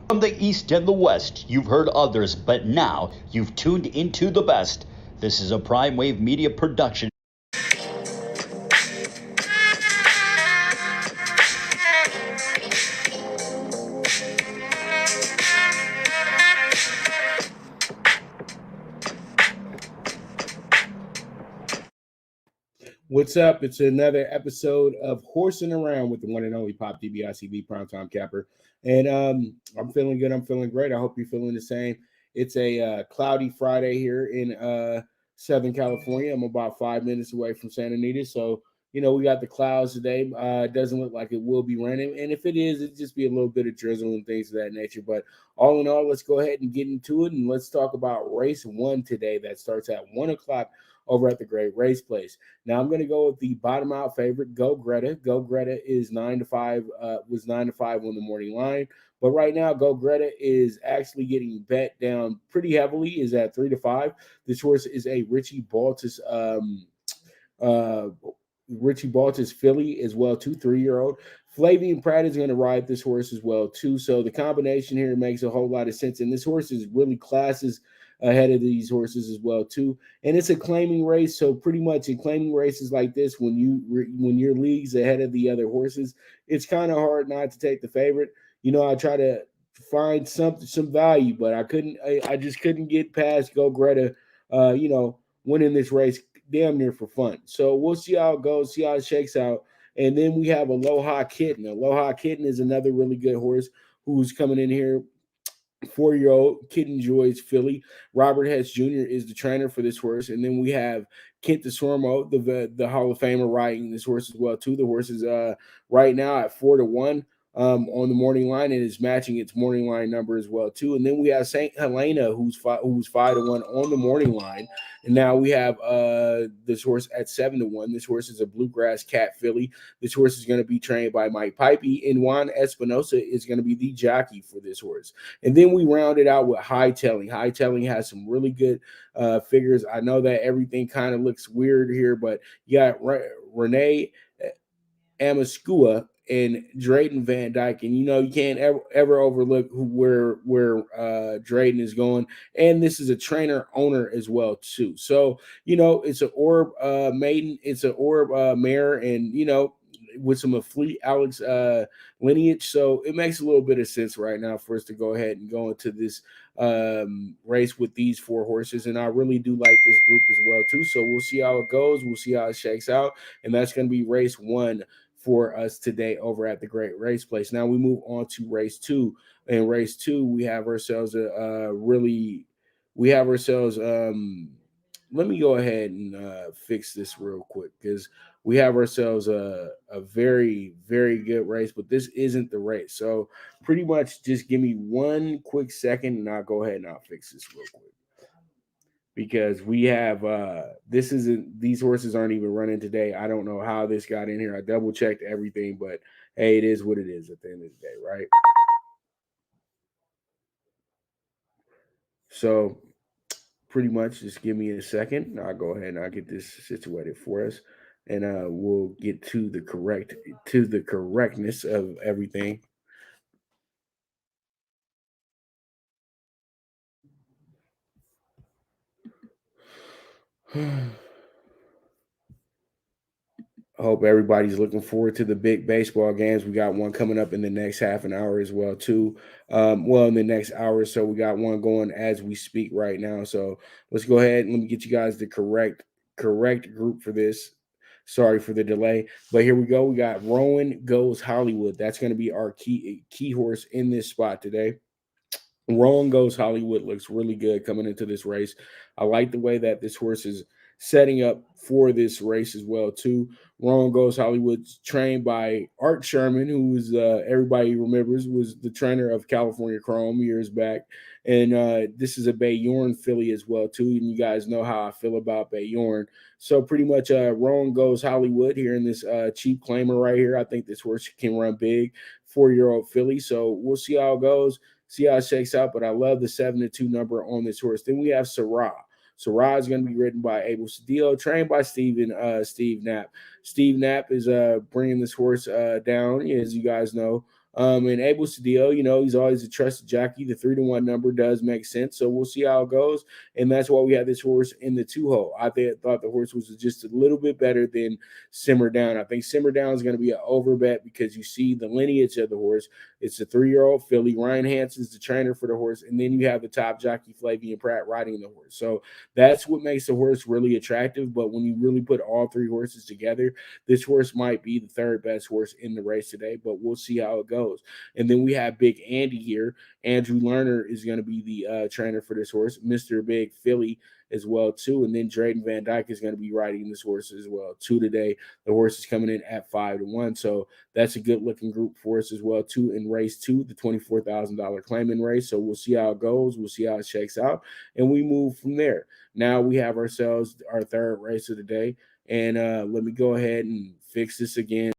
From the East and the West, you've heard others, but now you've tuned into the best. This is a Prime Wave Media production. What's up? It's another episode of Horsing Around with the one and only Pop DBICB Primetime Capper. And I'm feeling good. I'm feeling great. I hope you're feeling the same. It's a cloudy Friday here in Southern California. I'm about 5 minutes away from Santa Anita. So, you know, we got the clouds today. It doesn't look like it will be raining. And if it is, it'll just be a little bit of drizzle and things of that nature. But all in all, let's go ahead and get into it. And let's talk about race 1 today that starts at 1 o'clock over at the Great Race Place. Now I'm going to go with the bottom out favorite, Go Greta. Go Greta is 9-5, was 9-5 on the morning line, but right now Go Greta is actually getting bet down pretty heavily. Is at 3-5. This horse is a Richie Baltus filly as well, 3-year-old. Flavian Pratt is going to ride this horse as well too. So the combination here makes a whole lot of sense, and this horse is really classes ahead of these horses as well too. And it's a claiming race, so pretty much in claiming races like this, when your league's ahead of the other horses, it's kind of hard not to take the favorite. You know, I try to find some value, but I just couldn't get past Go Greta winning this race damn near for fun. So we'll see how it goes, see how it shakes out. And then we have Aloha Kitten. Aloha Kitten is another really good horse who's coming in here. 4-year-old Kitten Joy's filly. Robert Hess Jr. is the trainer for this horse. And then we have Kent DeSormo, the Hall of Famer, riding this horse as well too. The horse is right now at 4-1 on the morning line, and is matching its morning line number as well too. And then we have St. Helena, who's 5-1 on the morning line. And now we have this horse at 7-1. This horse is a Bluegrass Cat filly. This horse is going to be trained by Mike Pipey, and Juan Espinosa is going to be the jockey for this horse. And then we round it out with Hightailing. Hightailing has some really good figures. I know that everything kind of looks weird here, but you got Renee Amaskua and Drayden Van Dyke, and you know you can't ever overlook where Drayden is going. And this is a trainer owner as well too. So you know it's an Orb maiden, it's an Orb mare, and you know with some of Fleet Alex lineage. So it makes a little bit of sense right now for us to go ahead and go into this race with these 4 horses. And I really do like this group as well too. So we'll see how it goes. We'll see how it shakes out. And that's going to be race 1 for us today over at the Great Race Place. Now we move on to race 2. In race 2, we have ourselves let me go ahead and fix this real quick, because we have ourselves a very, very good race, but this isn't the race. So pretty much just give me one quick second and I'll go ahead and I'll fix this real quick. Because we have these horses aren't even running today. I don't know how this got in here. I double checked everything, but hey, it is what it is at the end of the day, right? So pretty much just give me a second. I'll go ahead and I'll get this situated for us, and we'll get to the correctness of everything. I hope everybody's looking forward to the big baseball games. We got one coming up in the next half an hour as well, too. In the next hour or so, we got one going as we speak right now. So let's go ahead and let me get you guys the correct group for this. Sorry for the delay, but here we go. We got Rowan Goes Hollywood. That's going to be our key horse in this spot today. Rowan Goes Hollywood looks really good coming into this race. I like the way that this horse is setting up for this race as well too. Rowan Goes Hollywood's trained by Art Sherman, who was everybody remembers was the trainer of California Chrome years back, and this is a Bayonne filly as well too. And you guys know how I feel about Bayonne. So pretty much Rowan Goes Hollywood here in this cheap claimer right here. I think this horse can run big, 4-year-old filly. So we'll see how it goes. See how it shakes out, but I love the 7-2 number on this horse. Then we have Sarah. Sarah is going to be ridden by Abel Cedillo, trained by Steve Knapp. Steve Knapp is bringing this horse down, as you guys know. And able to deal, he's always a trusted jockey. The 3-1 number does make sense. So we'll see how it goes. And that's why we have this horse in the 2-hole. I thought the horse was just a little bit better than Simmer Down. I think Simmer Down is going to be an over bet because you see the lineage of the horse. It's a 3-year-old filly. Ryan Hansen's the trainer for the horse. And then you have the top jockey, Flavian Pratt, riding the horse. So that's what makes the horse really attractive. But when you really put all three horses together, this horse might be the third best horse in the race today. But we'll see how it goes. And then we have Big Andy here. Andrew Lerner is going to be the trainer for this horse. Mr. Big Philly as well too. And then Drayden Van Dyke is going to be riding this horse as well too today. The horse is coming in at 5-1. So that's a good looking group for us as well too in race 2, the $24,000 claiming race. So we'll see how it goes. We'll see how it shakes out. And we move from there. Now we have ourselves our third race of the day. And let me go ahead and fix this again.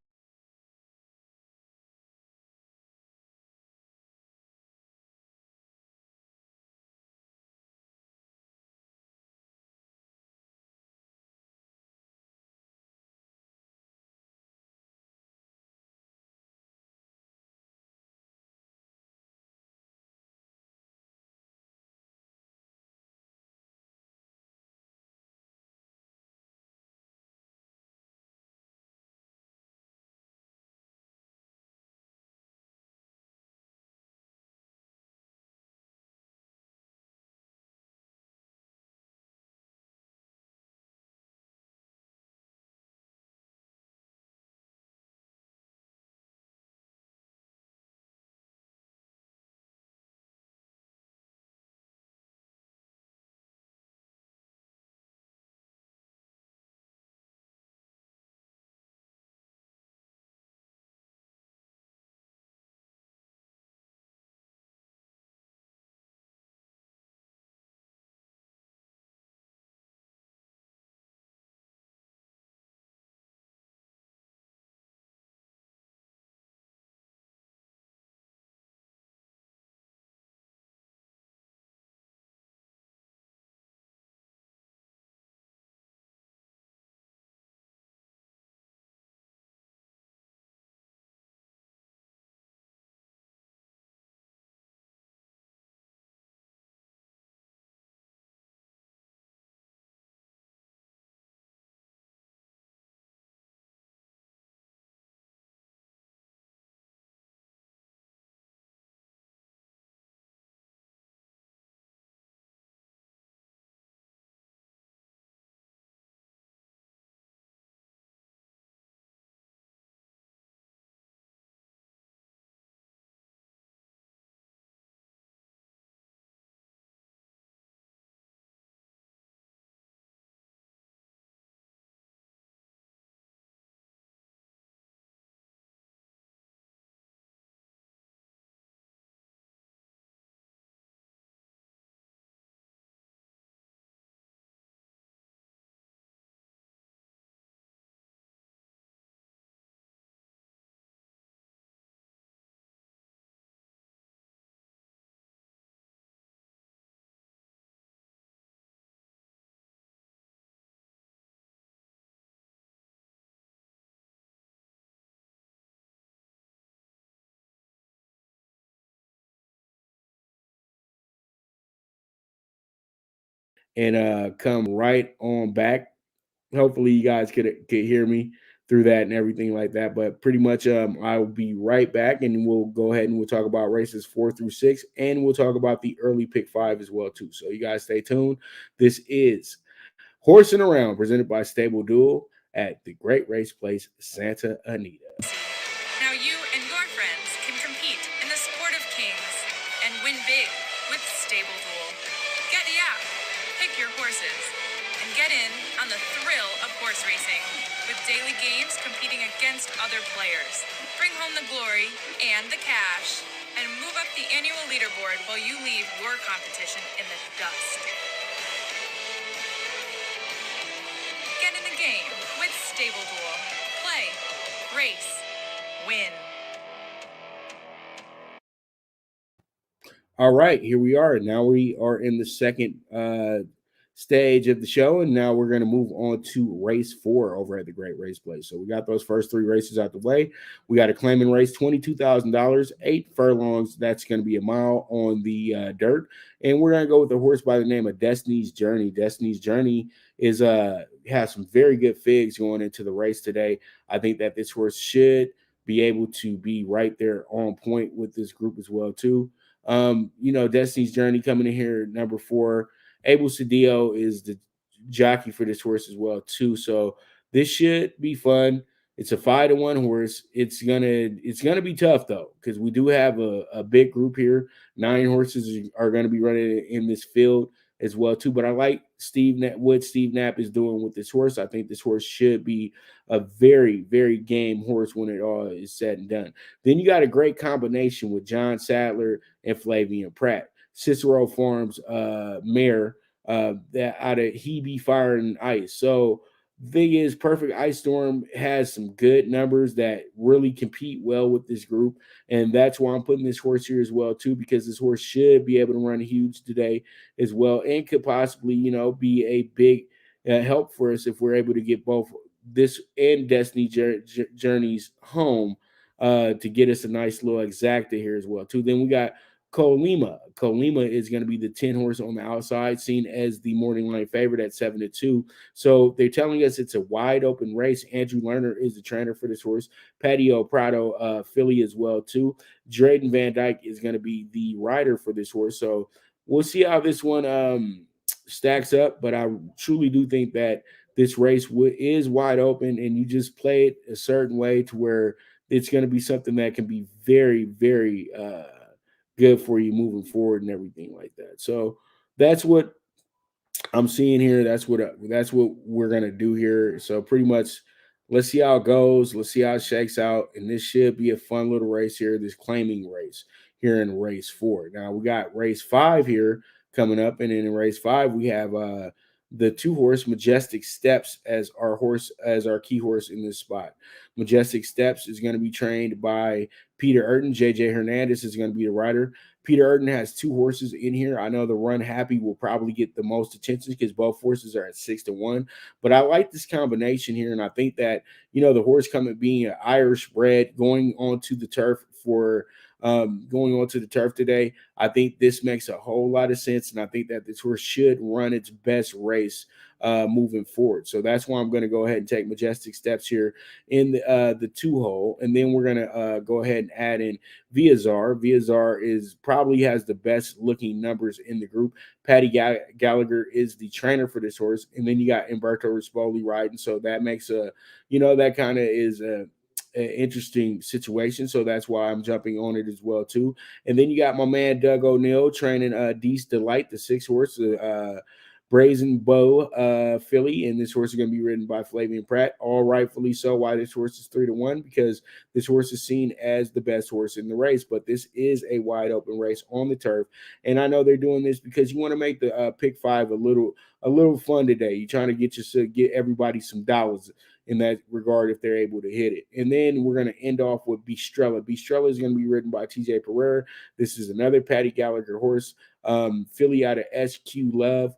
And come right on back. Hopefully, you guys could hear me through that and everything like that. But pretty much, I will be right back, and we'll go ahead and we'll talk about races 4 through 6, and we'll talk about the early pick 5 as well too. So you guys stay tuned. This is Horsin' Around, presented by Stable Duel at the Great Race Place, Santa Anita. Now you and your friends can compete in the sport of kings and win big with Stable Duel. Get the app, pick your horses, and get in on the thrill of horse racing with daily games competing against other players. Bring home the glory and the cash, and move up the annual leaderboard while you leave your competition in the dust. Get in the game with Stable Duel. Play, race, win. All right, here we are. Now we are in the second stage of the show, and now we're going to move on to race 4 over at the Great Race Place. So we got those first 3 races out the way. We got a claiming race, $22,000, 8 furlongs. That's going to be a mile on the dirt, and we're going to go with a horse by the name of Destiny's Journey. Destiny's Journey is has some very good figs going into the race today. I think that this horse should be able to be right there on point with this group as well too. Destiny's Journey coming in here number 4. Abel Cedillo is the jockey for this horse as well too. So this should be fun. It's a 5-1 horse. It's gonna be tough though, because we do have a big group here. 9 horses are going to be running in this field as well too. But I like what Steve Knapp is doing with this horse. I think this horse should be a very, very game horse when it all is said and done. Then you got a great combination with John Sadler and Flavian Pratt. Cicero Farms mare that out of Hebe Fire and Ice. So thing is, Perfect Ice Storm has some good numbers that really compete well with this group, and that's why I'm putting this horse here as well too, because this horse should be able to run huge today as well, and could possibly be a big help for us if we're able to get both this and Destiny Journeys home to get us a nice little exacta here as well too. Then we got Colima. Colima is going to be the 10 horse on the outside, seen as the morning line favorite at 7-2. So they're telling us it's a wide open race. Andrew Lerner is the trainer for this horse. Patio Prado, filly as well too. Drayden Van Dyke is going to be the rider for this horse. So we'll see how this one stacks up. But I truly do think that this race is wide open, and you just play it a certain way to where it's going to be something that can be very, very good for you moving forward and everything like that. So that's what I'm seeing here. That's what we're gonna do here. So pretty much, let's see how it goes. Let's see how it shakes out, and this should be a fun little race here. This claiming race here in race 4. Now we got race 5 here coming up, and in race 5 we have the 2 horse Majestic Steps as our key horse in this spot. Majestic Steps is going to be trained by Peter Urton. JJ Hernandez is going to be the rider. Peter Urton has 2 horses in here. I know the Run Happy will probably get the most attention because both horses are at 6-1. But I like this combination here, and I think that the horse coming being an Irish bred going onto the turf today, I think this makes a whole lot of sense, and I think that this horse should run its best race moving forward. So that's why I'm going to go ahead and take Majestic Steps here in the 2 hole, and then we're going to go ahead and add in Viazar. Viazar probably has the best looking numbers in the group. Patty Gallagher is the trainer for this horse, and then you got Umberto Rispoli riding. So that makes that kind of is an interesting situation. So that's why I'm jumping on it as well too. And then you got my man Doug O'Neill training Deece Delight, the 6 horse Brazen Bow filly, and this horse is going to be ridden by Flavian Pratt, all rightfully so. Why this horse is 3-1? Because this horse is seen as the best horse in the race, but this is a wide open race on the turf, and I know they're doing this because you want to make the pick 5 a little fun today. You're trying to get everybody some dollars in that regard if they're able to hit it. And then we're going to end off with Bistrella. Bistrella is going to be ridden by TJ Pereira. This is another Patty Gallagher horse, filly out of SQ Love.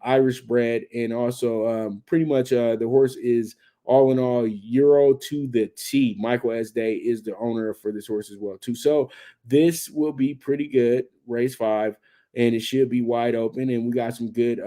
Irish bred, and also pretty much the horse is all in all Euro to the T. Michael S. Day is the owner for this horse as well too. So this will be pretty good, race 5, and it should be wide open. And we got some good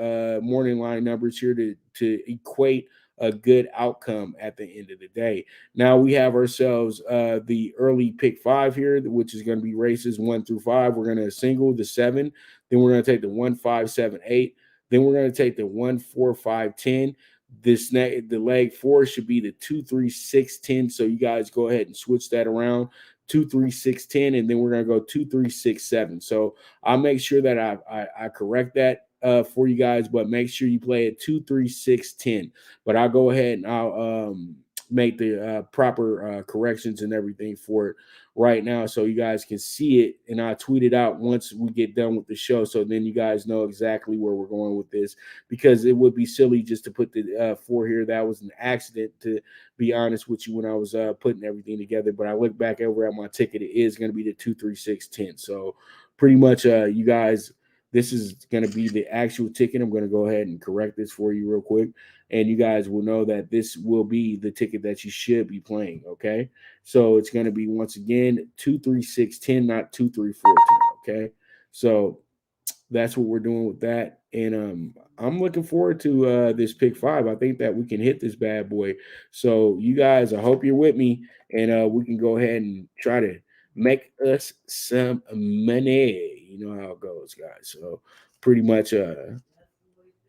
morning line numbers here to equate a good outcome at the end of the day. Now we have ourselves the early pick 5 here, which is going to be races 1 through 5. We're going to single the 7, then we're going to take the 1, 5, 7, 8. Then we're going to take the 1, 4, 5, 10. The leg 4 should be the 2, 3, 6, 10. So you guys go ahead and switch that around. 2, 3, 6, 10, and then we're going to go 2, 3, 6, 7. So I'll make sure that I correct that for you guys, but make sure you play it 2, 3, 6, 10. But I'll go ahead and I'll make the proper corrections and everything for it right now so you guys can see it, and I'll tweet it out once we get done with the show, so then you guys know exactly where we're going with this, because it would be silly just to put the 4 here. That was an accident, to be honest with you, when I was putting everything together. But I look back over at my ticket, it is going to be the 2, 3, 6, 10. So pretty much you guys this is going to be the actual ticket. I'm going to go ahead and correct this for you real quick, and you guys will know that this will be the ticket that you should be playing. Okay, so it's going to be once again 23610, not 23410. Okay, so that's what we're doing with that. And I'm looking forward to this pick 5. I think that we can hit this bad boy. So you guys, I hope you're with me, and we can go ahead and try to make us some money. You know how it goes, guys. So pretty much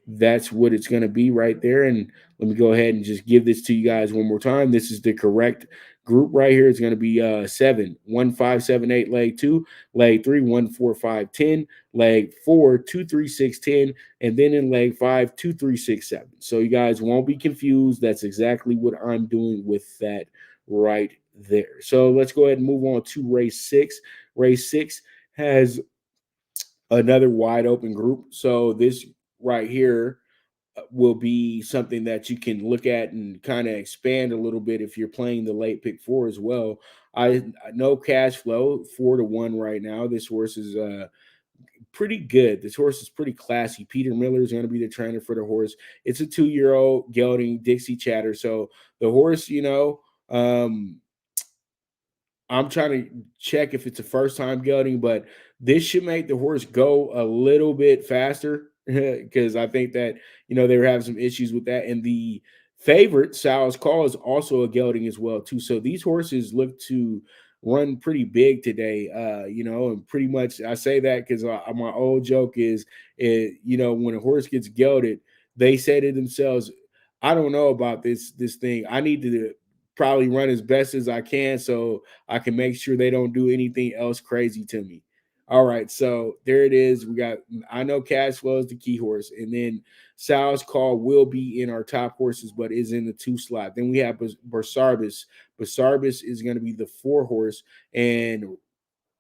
that's what it's going to be right there. And let me go ahead and just give this to you guys one more time. This is the correct group right here. It's going to be 7 1 5 7 8 leg 2, leg 3 1 4 5 10, leg 4 2 3 6 10, and then in leg 5 2 3 6 7. So you guys won't be confused. That's exactly what I'm doing with that right there. So let's go ahead and move on to race 6. Race 6 has another wide open group. So this right here will be something that you can look at and kind of expand a little bit if you're playing the late pick 4 as well. I know cash flow 4-1 right now. This horse is pretty good. This horse is pretty classy. Peter Miller is going to be the trainer for the horse. It's a 2-year-old gelding Dixie Chatter. So the horse, I'm trying to check if it's a first time gelding, but this should make the horse go a little bit faster because I think that, they were having some issues with that. And the favorite, Sal's Call, is also a gelding as well, too. So these horses look to run pretty big today, and pretty much I say that because my old joke is, when a horse gets gelded, they say to themselves, I don't know about this thing. I need to probably run as best as I can so I can make sure they don't do anything else crazy to me. All right, so there it is. We got, I know cash flow is the key horse, and then Sal's Call will be in our top horses, but is in the 2 slot. Then we have Barsarbis. Barsarbis is going to be the 4 horse, and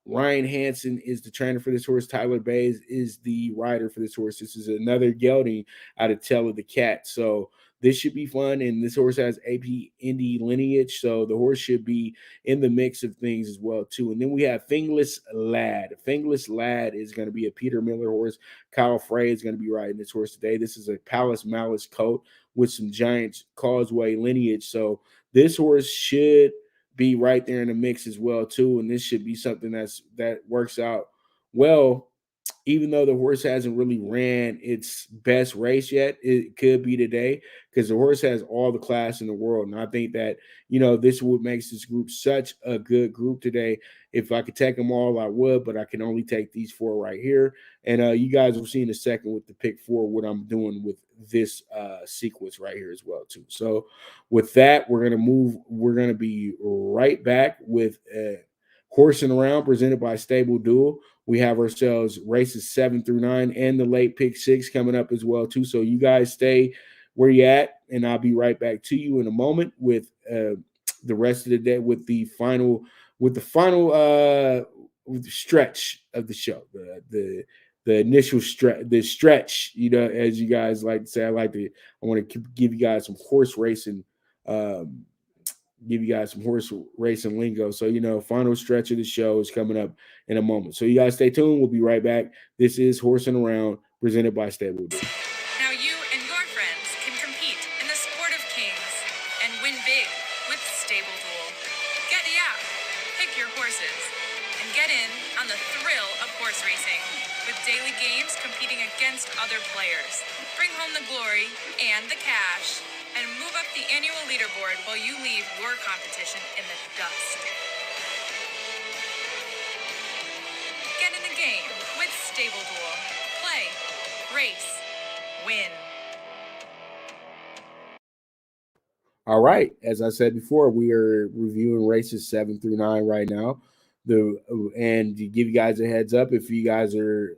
Ryan Hansen is the trainer for this horse. Tyler Bays is the rider for this horse. This is another gelding out of Tell of the Cat. So this should be fun. And this horse has AP Indy lineage. So the horse should be in the mix of things as well, too. And then we have Fingless Lad. Fingless Lad is going to be a Peter Miller horse. Kyle Frey is going to be riding this horse today. This is a Palace Malice coat with some Giants Causeway lineage. So this horse should be right there in the mix as well, too. And this should be something that works out well. Even though the horse hasn't really ran its best race yet, it could be today because the horse has all the class in the world. And I think that, this is what makes this group such a good group today. If I could take them all, I would, but I can only take these 4 right here. And you guys will see in a second with the pick 4 what I'm doing with this sequence right here as well, too. So with that, we're going to be right back with Horsin Around presented by Stable Duel. We have ourselves races 7 through 9 and the late pick 6 coming up as well, too. So you guys stay where you at, and I'll be right back to you in a moment with the rest of the day with the final stretch of the show, the initial stretch, as you guys like to say. I want to give you guys some horse racing lingo. So, final stretch of the show is coming up in a moment. So you guys stay tuned. We'll be right back. This is Horsin Around presented by Stable Duel. Now you and your friends can compete in the sport of kings and win big with Stable Duel. Get the app, pick your horses, and get in on the thrill of horse racing with daily games competing against other players. Bring home the glory and the cash, and move up the annual leaderboard while you leave your competition in the dust. Get in the game with Stable Duel. Play, race, win. All right. As I said before, we are reviewing races 7 through 9 right now. And to give you guys a heads up, if you guys are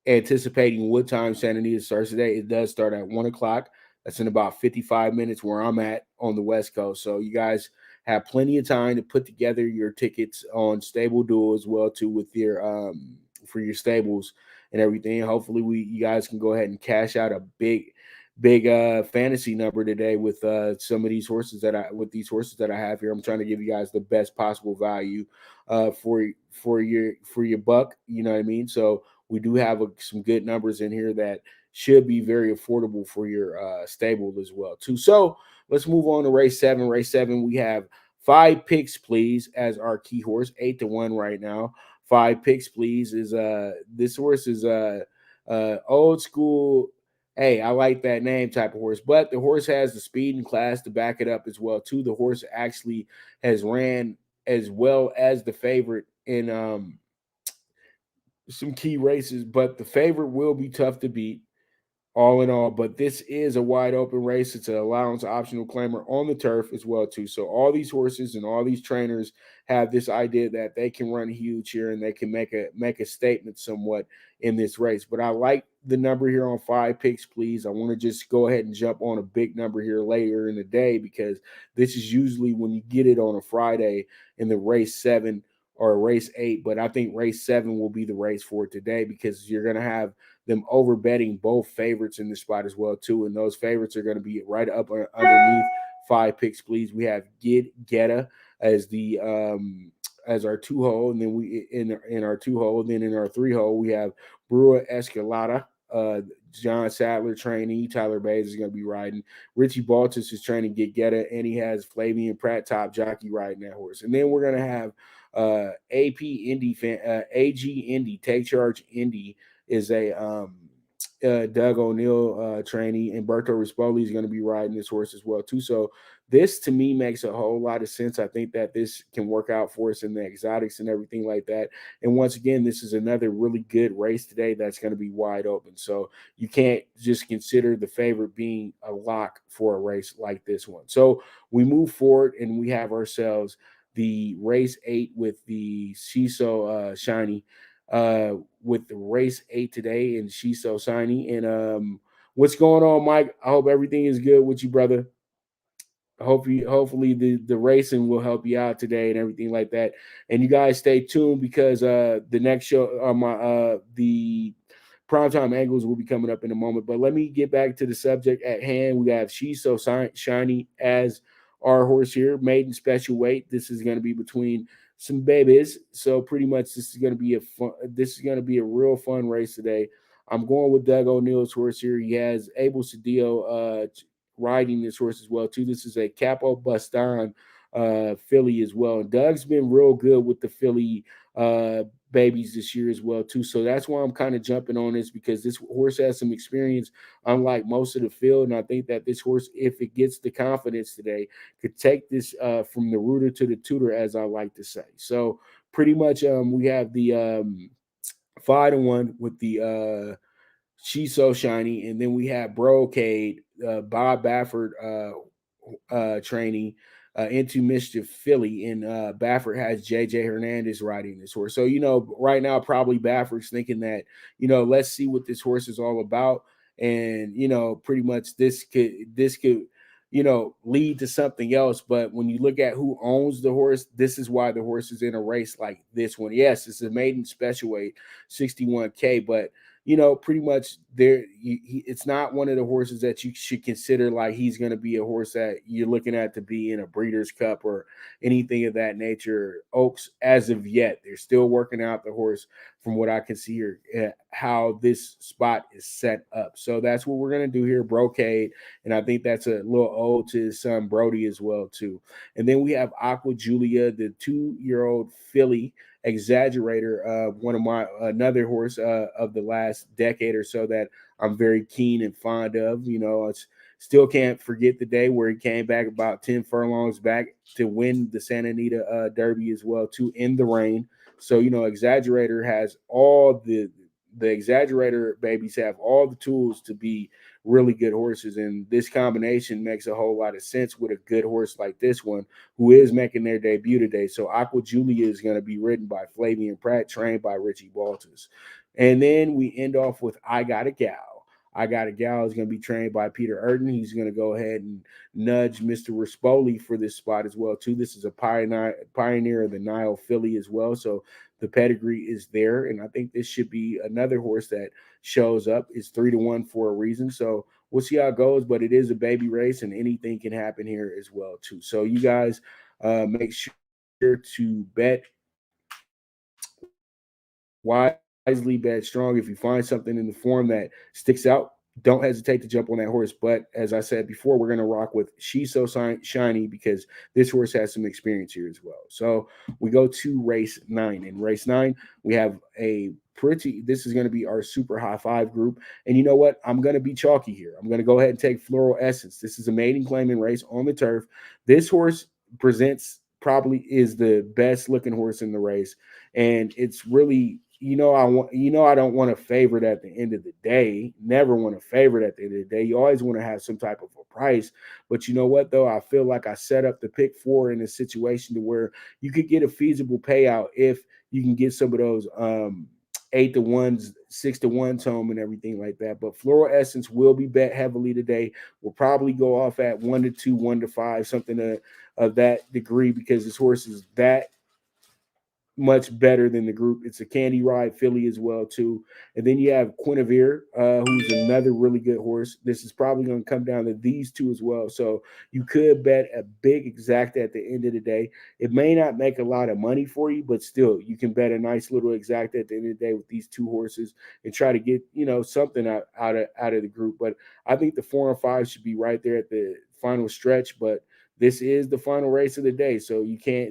anticipating what time Santa Anita starts today, it does start at 1 o'clock. That's in about 55 minutes where I'm at on the West Coast. So you guys have plenty of time to put together your tickets on Stable Duel as well, too, with your for your stables and everything. Hopefully you guys can go ahead and cash out a big fantasy number today with some of these horses that I have here. I'm trying to give you guys the best possible value for your buck. You know what I mean? So we do have some good numbers in here that should be very affordable for your stable as well too. So let's move on to race 7. Race 7, we have 5 picks, please, as our key horse, 8-1 right now. 5 picks, please. Is this horse is old school. Hey, I like that name type of horse, but the horse has the speed and class to back it up as well too. The horse actually has ran as well as the favorite in some key races, but the favorite will be tough to beat all in all. But this is a wide open race. It's an allowance optional claimer on the turf as well too. So all these horses and all these trainers have this idea that they can run huge here and they can make a statement somewhat in this race. But I like the number here on 5 picks, please. I want to just go ahead and jump on a big number here later in the day, because this is usually when you get it on a Friday in the race 7 or race 8. But I think race 7 will be the race for today, because you're going to have them over betting both favorites in the spot as well too, and those favorites are going to be right up underneath 5 picks, please. We have Getta as the as our 2-hole, and then we in our 2-hole, then in our 3-hole we have Brewer Escalada, John Sadler trainee. Tyler Bays is going to be riding. Richie Baltus is training Getta, and he has Flavian Pratt, top jockey, riding that horse. And then we're going to have AP Indy AG Indy, Take Charge Indy is a Doug O'Neill trainee, and Berto Rispoli is going to be riding this horse as well too. So this to me makes a whole lot of sense. I think that this can work out for us in the exotics and everything like that. And once again, this is another really good race today that's going to be wide open. So you can't just consider the favorite being a lock for a race like this one. So we move forward and we have ourselves the race 8 with the Shiso Shiny. With the race 8 today, and she's so shiny. And what's going on, Mike? I hope everything is good with you, brother. Hopefully the racing will help you out today and everything like that. And you guys stay tuned, because the next show on my the primetime angles will be coming up in a moment. But let me get back to the subject at hand. We have She's So Shiny as our horse here, maiden special weight. This is going to be between some babies. So pretty much this is going to be a real fun race today. I'm going with Doug O'Neill's horse here. He has Abel Cedillo riding this horse as well too. This is a Capo Bustan filly as well. And Doug's been real good with the filly babies this year as well too. So that's why I'm kind of jumping on this, because this horse has some experience, unlike most of the field. And I think that this horse, if it gets the confidence today, could take this from the rooter to the tutor, as I like to say. So pretty much we have the 5-1 with the She's So Shiny, and then we have Brocade, Bob Baffert trainee, Into Mischief Philly, and Baffert has JJ Hernandez riding this horse. So right now probably Baffert's thinking that let's see what this horse is all about, and pretty much this could lead to something else. But when you look at who owns the horse, this is why the horse is in a race like this one. Yes, it's a maiden special weight, 61K, but pretty much it's not one of the horses that you should consider like he's going to be a horse that you're looking at to be in a Breeders' Cup or anything of that nature. Oaks, as of yet, they're still working out the horse from what I can see here, how this spot is set up. So that's what we're going to do here, Brocade. And I think that's a little ode to his son, Brody, as well, too. And then we have Aqua Julia, the 2-year-old filly exaggerator, one of my another horse of the last decade or so that I'm very keen and fond of. It's still can't forget the day where he came back about 10 furlongs back to win the Santa Anita Derby as well too, in the rain. So exaggerator has all the exaggerator babies have all the tools to be really good horses, and this combination makes a whole lot of sense with a good horse like this one, who is making their debut today. So Aqua Julia is going to be ridden by Flavian Pratt, trained by Richie Baltus. And then we end off with I Got a Gal. I Got a Gal is going to be trained by Peter Urton. He's going to go ahead and nudge Mr. Rispoli for this spot as well, too. This is a pioneer of the Nile filly as well, so the pedigree is there, and I think this should be another horse that shows up. It's 3-1 for a reason, so we'll see how it goes, but it is a baby race, and anything can happen here as well, too. So you guys make sure to bet wisely wisely, bet strong. If you find something in the form that sticks out, don't hesitate to jump on that horse. But as I said before, we're going to rock with She's So Shiny because this horse has some experience here as well. So we go to race 9. In race 9, we have this is going to be our super high five group. And you know what? I'm going to be chalky here. I'm going to go ahead and take Floral Essence. This is a maiden claiming race on the turf. This horse probably is the best looking horse in the race. And it's really, I don't want to favorite at the end of the day. Never want to favorite at the end of the day. You always want to have some type of a price. But you know what, though? I feel like I set up the pick 4 in a situation to where you could get a feasible payout if you can get some of those 8-to-1s, 6-to-1s home and everything like that. But Floral Essence will be bet heavily today. We'll probably go off at 1-to-2, 1-to-5, something of that degree because this horse is that much better than the group. It's a Candy Ride filly as well too. And then you have Quinevere, who's another really good horse. This is probably going to come down to these two as well. So you could bet a big exact at the end of the day. It may not make a lot of money for you, but still you can bet a nice little exact at the end of the day with these two horses and try to get, something out of the group. But I think the 4 and 5 should be right there at the final stretch. But this is the final race of the day, so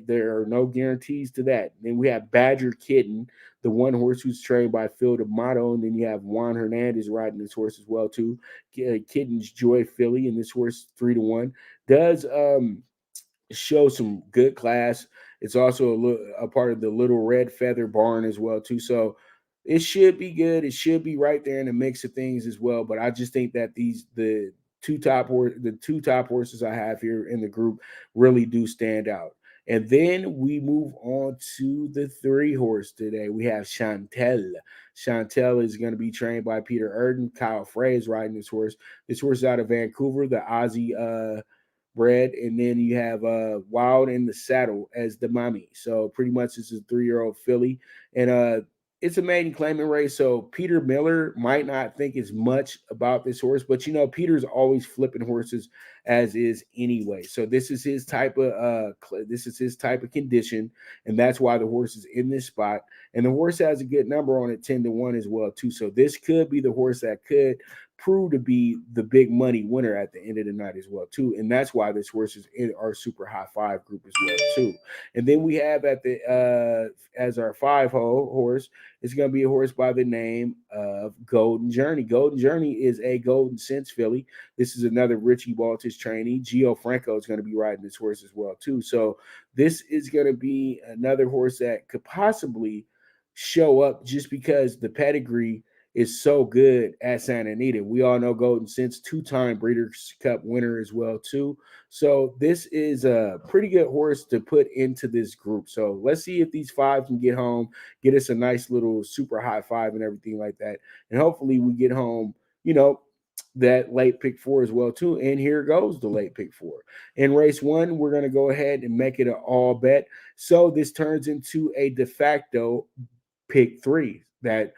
there are no guarantees to that. Then we have Badger Kitten, the one horse who's trained by Phil D'Amato, and then you have Juan Hernandez riding this horse as well too. Kitten's Joy filly, and this horse 3-to-1 does show some good class. It's also a part of the Little Red Feather barn as well too. So it should be good. It should be right there in the mix of things as well. But I just think that the two top horses I have here in the group really do stand out. And then we move on to the 3 horse today. We have Chantelle. Chantelle is going to be trained by Peter Erden. Kyle Frey is riding this horse. This horse is out of Vancouver, the Aussie bred, and then you have Wild in the Saddle as the mommy. So pretty much this is a 3-year-old filly, and it's a maiden claiming race. So Peter Miller might not think as much about this horse, but Peter's always flipping horses as is anyway. So this is his type of condition, and that's why the horse is in this spot. And the horse has a good number on it, 10-to-1 as well too. So this could be the horse that could prove to be the big money winner at the end of the night as well too, and that's why this horse is in our super high 5 group as well too. And then we have at the as our 5-hole horse, it's going to be a horse by the name of Golden Journey. Golden Journey is a Golden Sense filly. This is another Richie Baltis trainee. Gio Franco is going to be riding this horse as well too. So this is going to be another horse that could possibly show up just because the pedigree is so good at Santa Anita. We all know Golden Sense, 2-time Breeders' Cup winner as well too. So this is a pretty good horse to put into this group. So let's see if these 5 can get home, get us a nice little super high 5 and everything like that. And hopefully we get home, that late pick 4 as well too. And here goes the late pick 4. In race 1, we're going to go ahead and make it an all bet. So this turns into a de facto pick 3 that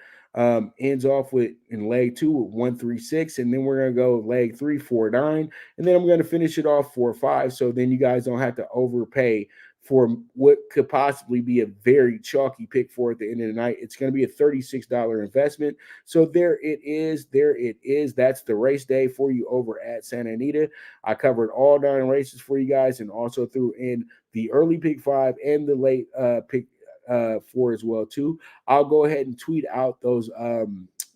ends off with in leg 2 with 136, and then we're going to go leg 3 4-9, and then I'm going to finish it off 4-5. So then you guys don't have to overpay for what could possibly be a very chalky pick 4 at the end of the night. It's going to be a $36 investment. So there it is. That's the race day for you over at Santa Anita. I covered all 9 races for you guys, and also threw in the early pick 5 and the late pick 4 as well too. I'll go ahead and tweet out those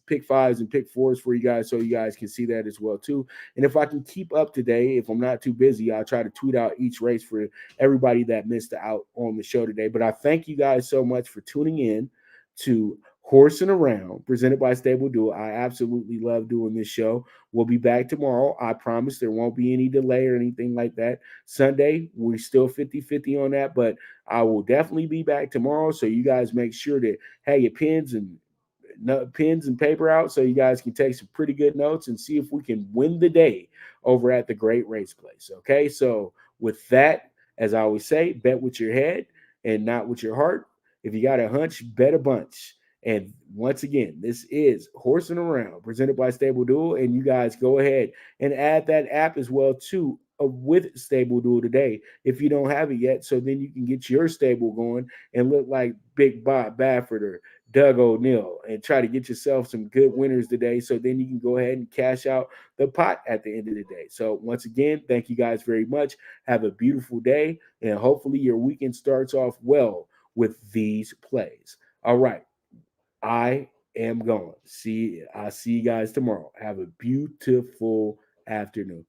pick 5s and pick 4s for you guys so you guys can see that as well too. And if I can keep up today, if I'm not too busy, I'll try to tweet out each race for everybody that missed out on the show today. But I thank you guys so much for tuning in to Horsin' Around, presented by Stable Duel. I absolutely love doing this show. We'll be back tomorrow. I promise there won't be any delay or anything like that. Sunday, we're still 50-50 on that, but I will definitely be back tomorrow. So you guys make sure to have your pens and paper out so you guys can take some pretty good notes and see if we can win the day over at the Great Race Place. Okay, so with that, as I always say, bet with your head and not with your heart. If you got a hunch, bet a bunch. And once again, this is Horsin' Around, presented by Stable Duel. And you guys go ahead and add that app as well too with Stable Duel today if you don't have it yet. So then you can get your stable going and look like Big Bob Baffert or Doug O'Neill, and try to get yourself some good winners today. So then you can go ahead and cash out the pot at the end of the day. So once again, thank you guys very much. Have a beautiful day, and hopefully your weekend starts off well with these plays. All right. I am going. I'll see you guys tomorrow. Have a beautiful afternoon.